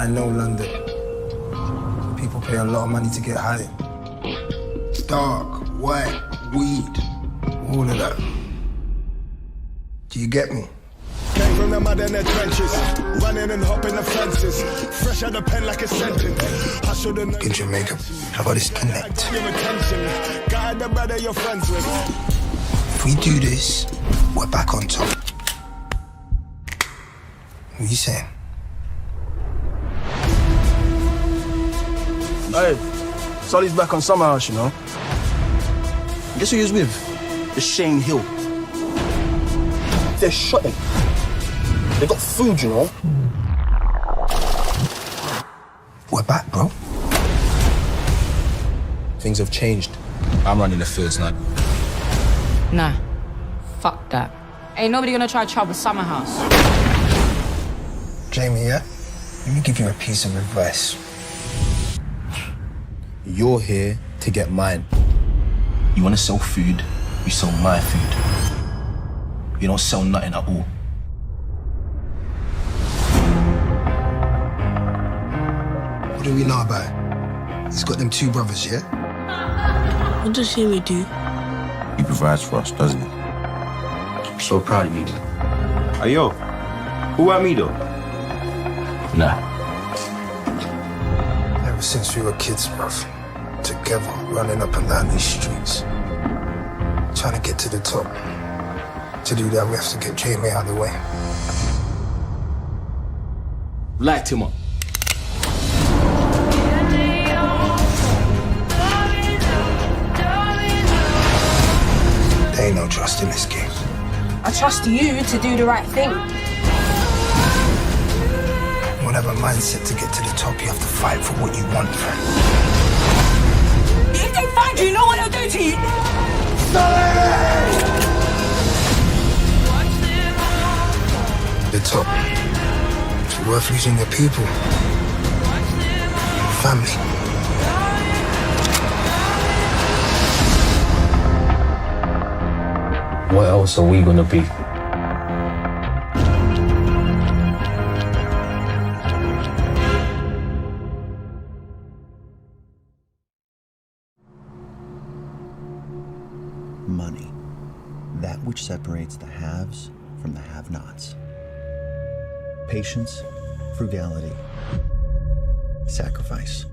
I know London. People pay a lot of money to get high. Dark, white, weed, all of that. Do you get me? Came from the mud in the trenches, running and hopping the fences, fresh out the pen like a sentence. I should've In Jamaica, how about this connect? your attention, guide the brother you're friends with. If we do this, we're back on top. What are you saying? Hey, Sully's back on Summer House, you know. Guess who he was with? The Shane Hill. They're shooting. They got food, you know. We're back, bro. Things have changed. I'm running the fields now. Nah, fuck that. Ain't nobody gonna try trouble Summer House. Jamie, yeah? Let me give you a piece of advice. You're here to get mine. You wanna sell food, you sell my food. You don't sell nothing at all. What do we know about it? He's got them two brothers, yeah? What does Jamie do? He provides for us, doesn't he? I'm so proud of you. Hey, yo. Who want me, though? Nah. Ever since we were kids, bruv. Together, running up and down these streets. Trying to get to the top. To do that, we have to get Jamie out of the way. Light him up. There ain't no trust in this game. I trust you to do the right thing. Whatever mindset to get to the top, you have to fight for what you want, friend. If they find you, you know what they'll do to you. The top. It's worth losing your people. Family. What else are we gonna be? Money. That which separates the haves from the have-nots. Patience, frugality, sacrifice.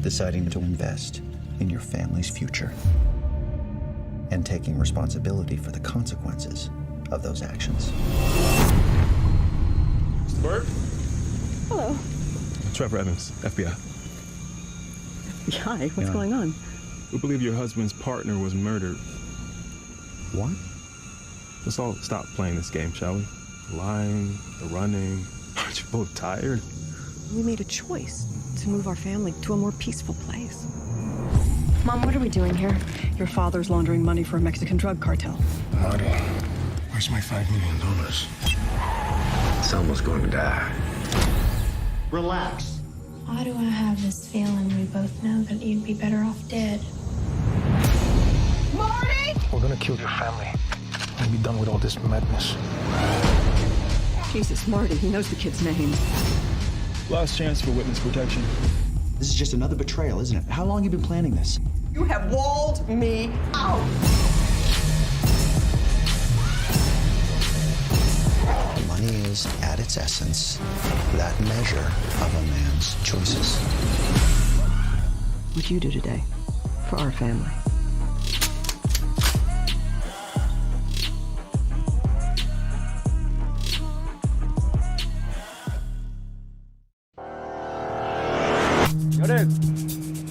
Deciding to invest in your family's future. And taking responsibility for the consequences of those actions. Mr. Burke? Hello. Trevor Evans, FBI. Hi, what's going on? We believe your husband's partner was murdered. What? Let's all stop playing this game, shall we? The lying, the running. Aren't you both tired? We made a choice to move our family to a more peaceful place. Mom, what are we doing here? Your father's laundering money for a Mexican drug cartel. Marty, where's my $5 million? Someone's going to die. Relax. Why do I have this feeling we both know that you'd be better off dead? Marty! We're gonna kill your family and be done with all this madness. Jesus, Marty, he knows the kid's name. Last chance for witness protection. This is just another betrayal, isn't it? How long have you been planning this? You have walled me out. Money is, at its essence, that measure of a man's choices. What'd you do today for our family?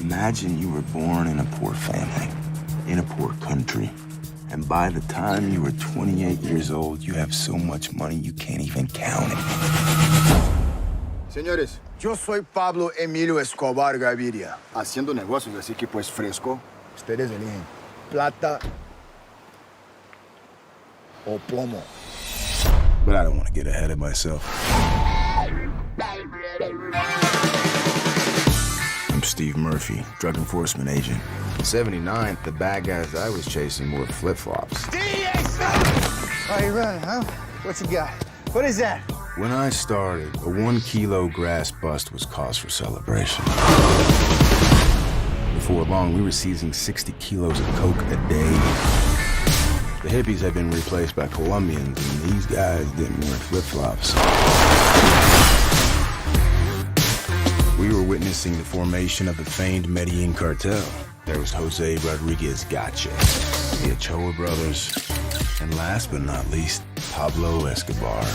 Imagine you were born in a poor family, in a poor country, and by the time you were 28 years old, you have so much money you can't even count it. Señores, yo soy Pablo Emilio Escobar Gaviria, haciendo negocios, así que pues fresco. Ustedes eligen plata o plomo. But I don't want to get ahead of myself. I'm Steve Murphy, drug enforcement agent. In '79, the bad guys I was chasing wore flip-flops. Oh, you running, huh? What you got? What is that? When I started, a 1 kilo grass bust was cause for celebration. Before long, we were seizing 60 kilos of coke a day. The hippies had been replaced by Colombians, and these guys didn't wear flip-flops. We were witnessing the formation of the famed Medellin cartel. There was Jose Rodriguez Gotcha, the Ochoa brothers, and last but not least, Pablo Escobar.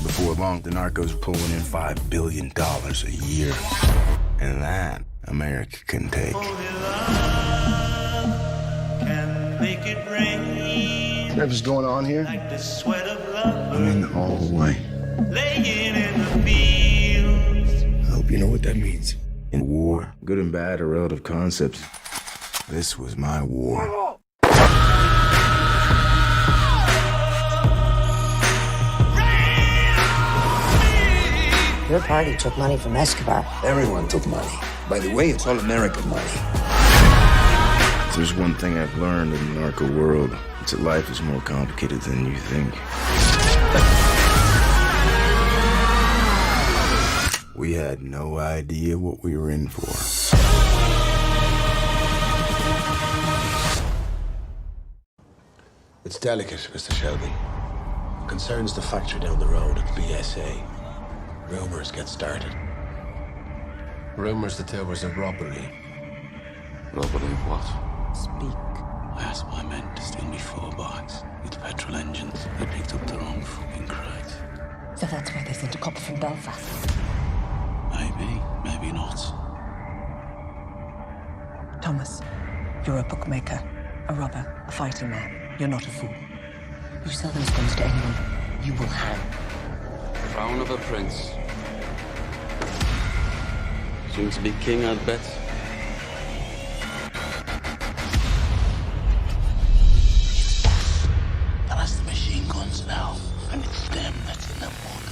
Before long, the Narcos were pulling in $5 billion a year. And that, America couldn't take. Whatever's going on here, I'm in all the way. I hope you know what that means. In war, good and bad are relative concepts. This was my war. Your party took money from Escobar. Everyone took money. By the way, it's all American money. If there's one thing I've learned in the narco world, it's that life is more complicated than you think. We had no idea what we were in for. It's delicate, Mr. Shelby. Concerns the factory down the road at the BSA. Rumors get started. Rumors that there was a robbery. Robbery of what? Speak. I asked my men to steal me 4 bikes with petrol engines. They picked up their own fucking crate. So that's why they sent a couple from Belfast. Maybe, maybe not. Thomas, you're a bookmaker, a robber, a fighting man. You're not a fool. You sell those guns to anyone, you will hang. Crown of a prince. Soon to be king, I'd bet. That's the machine guns now, and it's them that's in the book.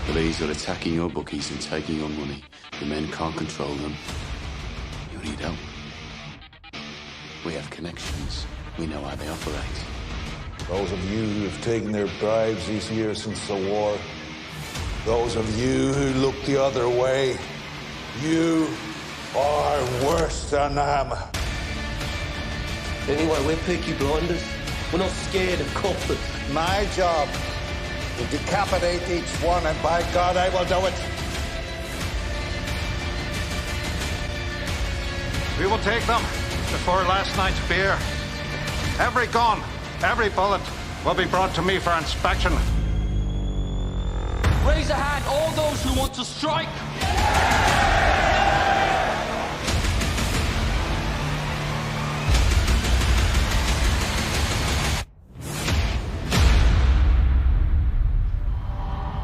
Police are attacking your bookies and taking your money. The men can't control them. You need help. We have connections. We know how they operate. Those of you who have taken their bribes these years since the war, those of you who look the other way, you are worse than them. Anyway, we're Peaky Blinders. We're not scared of coppers. My job will decapitate each one, and by God, I will do it. We will take them before last night's beer. Every gun, every bullet will be brought to me for inspection. Raise a hand, all those who want to strike.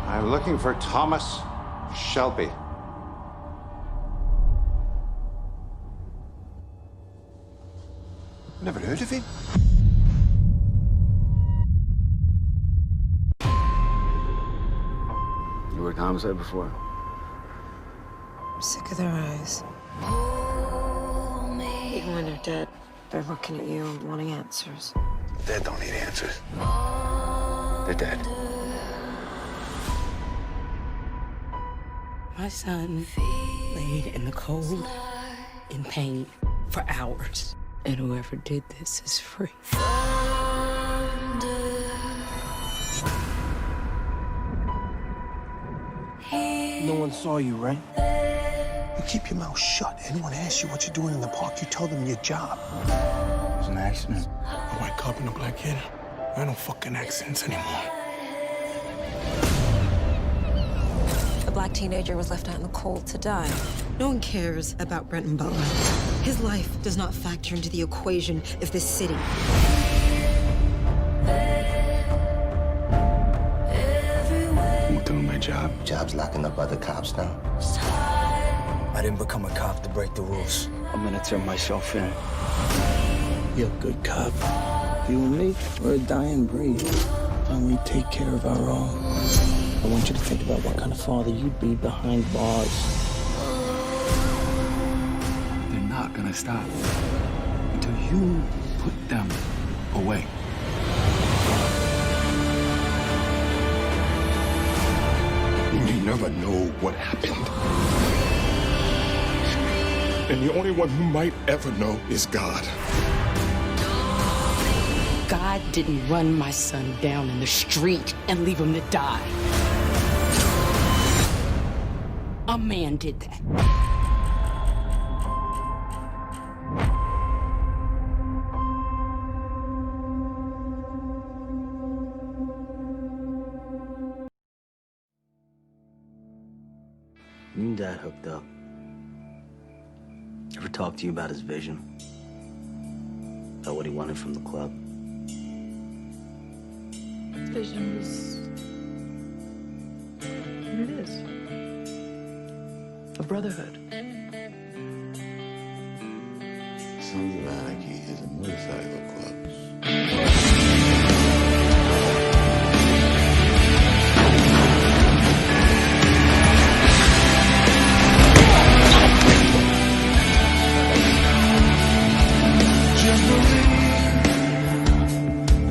I'm looking for Thomas Shelby. Never heard of him. You worked homicide before? I'm sick of their eyes. Even when they're dead, they're looking at you and wanting answers. Dead don't need answers. They're dead. My son laid in the cold, in pain, for hours. And whoever did this is free. No one saw you, right? You keep your mouth shut. Anyone asks you what you're doing in the park, you tell them your job. It was an accident. A white cop and a black kid. I don't fucking accents anymore. A black teenager was left out in the cold to die. No one cares about Brenton Butler. His life does not factor into the equation of this city. I'm doing my job. Job's locking up other cops now. I didn't become a cop to break the rules. I'm gonna turn myself in. You're a good cop. You and me, we're a dying breed. And we take care of our own. I want you to think about what kind of father you'd be behind bars. They're not gonna stop until you put them away. never know what happened. And the only one who might ever know is God. God didn't run my son down in the street and leave him to die. A man did that. You and Dad hooked up. Ever talk to you about his vision? About what he wanted from the club? His vision was what it is. A brotherhood. Sons of Anarchy is a motorcycle club.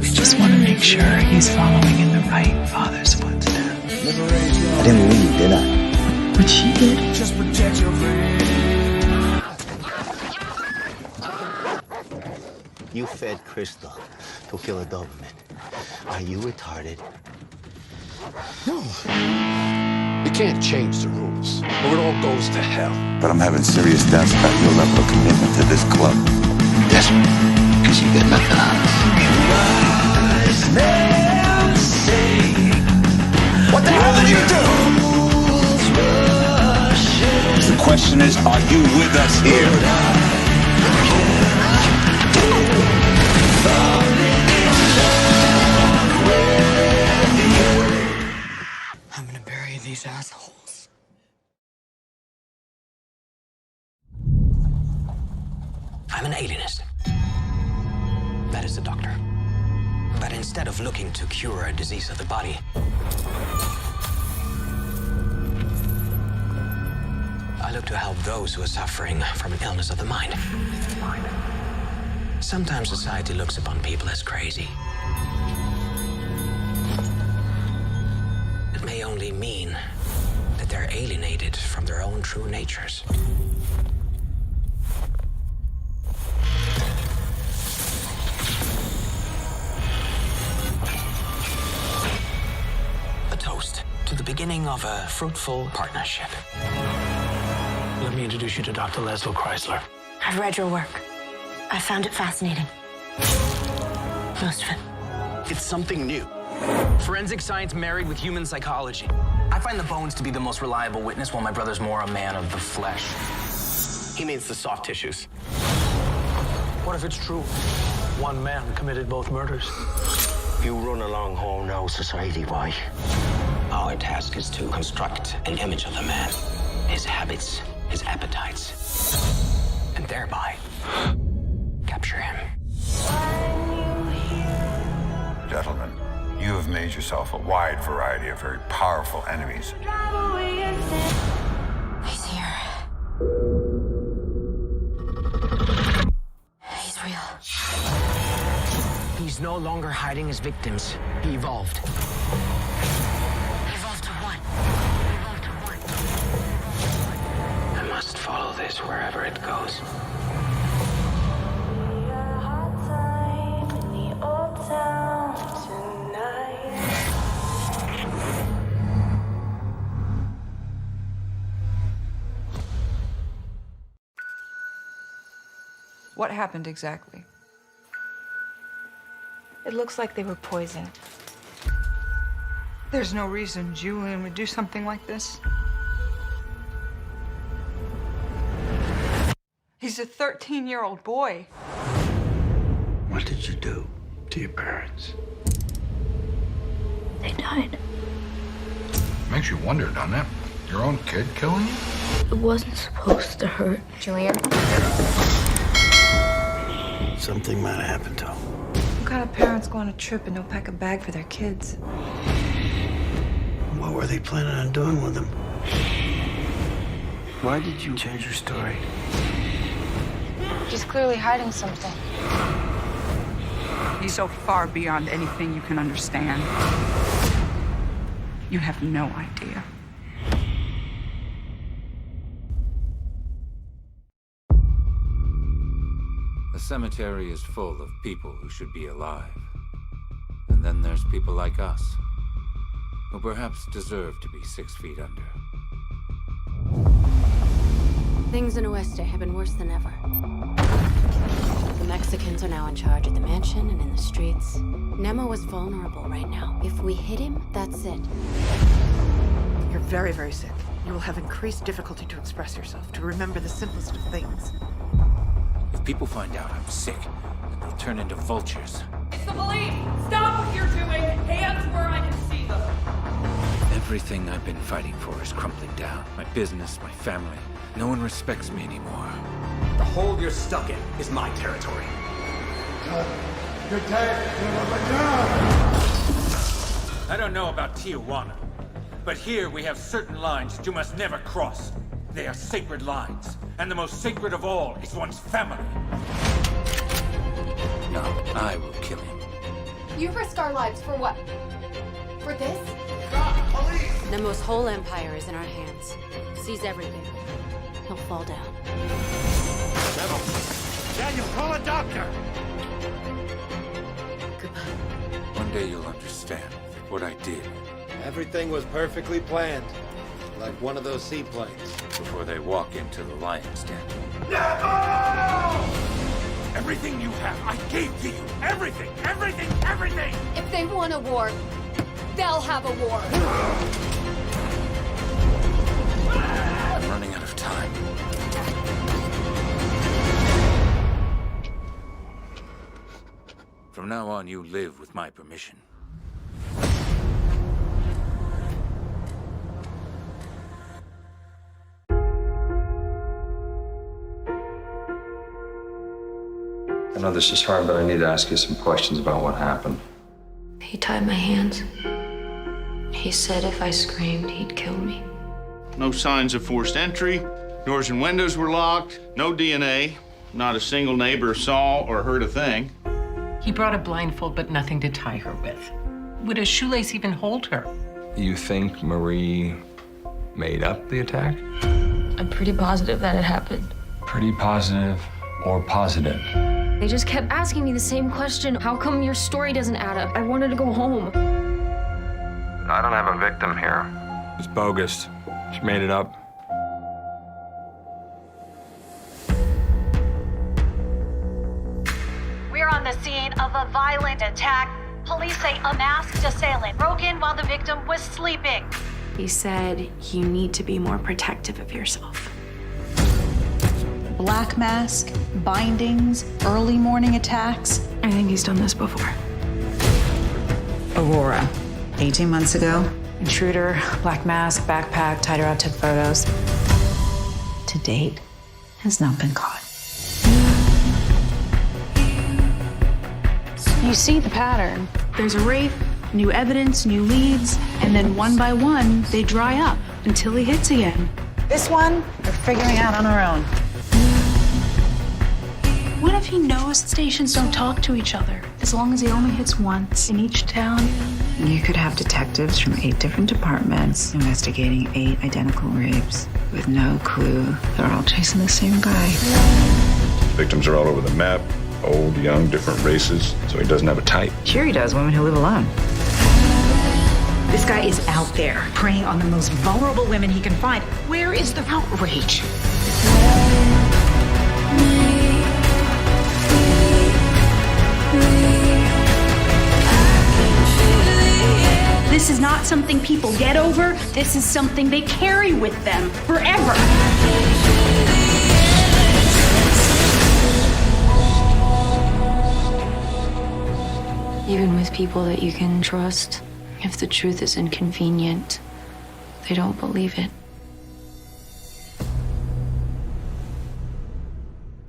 We just want to make sure he's following in the right father's footsteps. I didn't leave, did I? But she did. Just protect your brain. You fed Crystal to kill a Doberman. Are you retarded? No. You can't change the rules, or it all goes to hell. But I'm having serious doubts about your level of commitment to this club. Yes, because you got nothing on us. What the hell did you do? The question is, are you with us here? I'm gonna bury these assholes. I'm an alienist. That is the doctor. But instead of looking to cure a disease of the body, I look to help those who are suffering from an illness of the mind. Sometimes society looks upon people as crazy. It may only mean that they're alienated from their own true natures. A toast to the beginning of a fruitful partnership. Let me introduce you to Dr. Laszlo Chrysler. I've read your work. I found it fascinating. Most of it. It's something new. Forensic science married with human psychology. I find the bones to be the most reliable witness, while my brother's more a man of the flesh. He means the soft tissues. What if it's true? One man committed both murders. You run along home now, society, boy. Our task is to construct an image of the man, his habits, his appetites, and thereby capture him. Gentlemen, you have made yourself a wide variety of very powerful enemies. He's here. He's real. He's no longer hiding his victims. He evolved. Evolved to what? I must follow this wherever it goes. What happened exactly? It looks like they were poisoned. There's no reason Julian would do something like this. He's a 13-year-old boy. What did you do to your parents? They died. Makes you wonder, doesn't it? Your own kid killing you? It wasn't supposed to hurt. Julian? Something might have happened to him. What kind of parents go on a trip and don't pack a bag for their kids? What were they planning on doing with him? Why did you change your story? He's clearly hiding something. He's so far beyond anything you can understand. You have no idea. cemetery is full of people who should be alive. And then there's people like us, who perhaps deserve to be 6 feet under. Things in Oeste have been worse than ever. The Mexicans are now in charge of the mansion and in the streets. Nemo is vulnerable right now. If we hit him, that's it. You're very, very sick. You will have increased difficulty to express yourself, to remember the simplest of things. If people find out I'm sick, then they'll turn into vultures. It's the police! Stop what you're doing! Hands where I can see them! Everything I've been fighting for is crumbling down. My business, my family. No one respects me anymore. The hole you're stuck in is my territory. I don't know about Tijuana, but here we have certain lines that you must never cross. They are sacred lines, and the most sacred of all is one's family. No, I will kill him. You risk our lives for what? For this? Nemo's whole empire is in our hands. Sees everything. He'll fall down. Daniel, call a doctor! One day you'll understand what I did. Everything was perfectly planned. Like one of those seaplanes. Before they walk into the lion's den. Everything you have, I gave to you. Everything, everything, everything! If they want a war, they'll have a war. I'm running out of time. From now on, you live with my permission. I know this is hard, but I need to ask you some questions about what happened. He tied my hands. He said if I screamed, he'd kill me. No signs of forced entry. Doors and windows were locked. No DNA. Not a single neighbor saw or heard a thing. He brought a blindfold, but nothing to tie her with. Would a shoelace even hold her? You think Marie made up the attack? I'm pretty positive that it happened. Pretty positive or positive? They just kept asking me the same question. How come your story doesn't add up? I wanted to go home. I don't have a victim here. It's bogus. She made it up. We're on the scene of a violent attack. Police say a masked assailant broke in while the victim was sleeping. He said you need to be more protective of yourself. Black mask, bindings, early morning attacks. I think he's done this before. Aurora, 18 months ago. Intruder, black mask, backpack, tied her out, took photos. To date, has not been caught. You see the pattern. There's a rape, new evidence, new leads, and then one by one, they dry up until he hits again. This one, we're figuring out on our own. What if he knows stations don't talk to each other? As long as he only hits once in each town. You could have detectives from 8 different departments investigating 8 identical rapes with no clue. They're all chasing the same guy. Victims are all over the map. Old, young, different races. So he doesn't have a type. Sure he does, women who live alone. This guy is out there, preying on the most vulnerable women he can find. Where is the outrage? This is not something people get over. This is something they carry with them forever. Even with people that you can trust, if the truth is inconvenient, they don't believe it.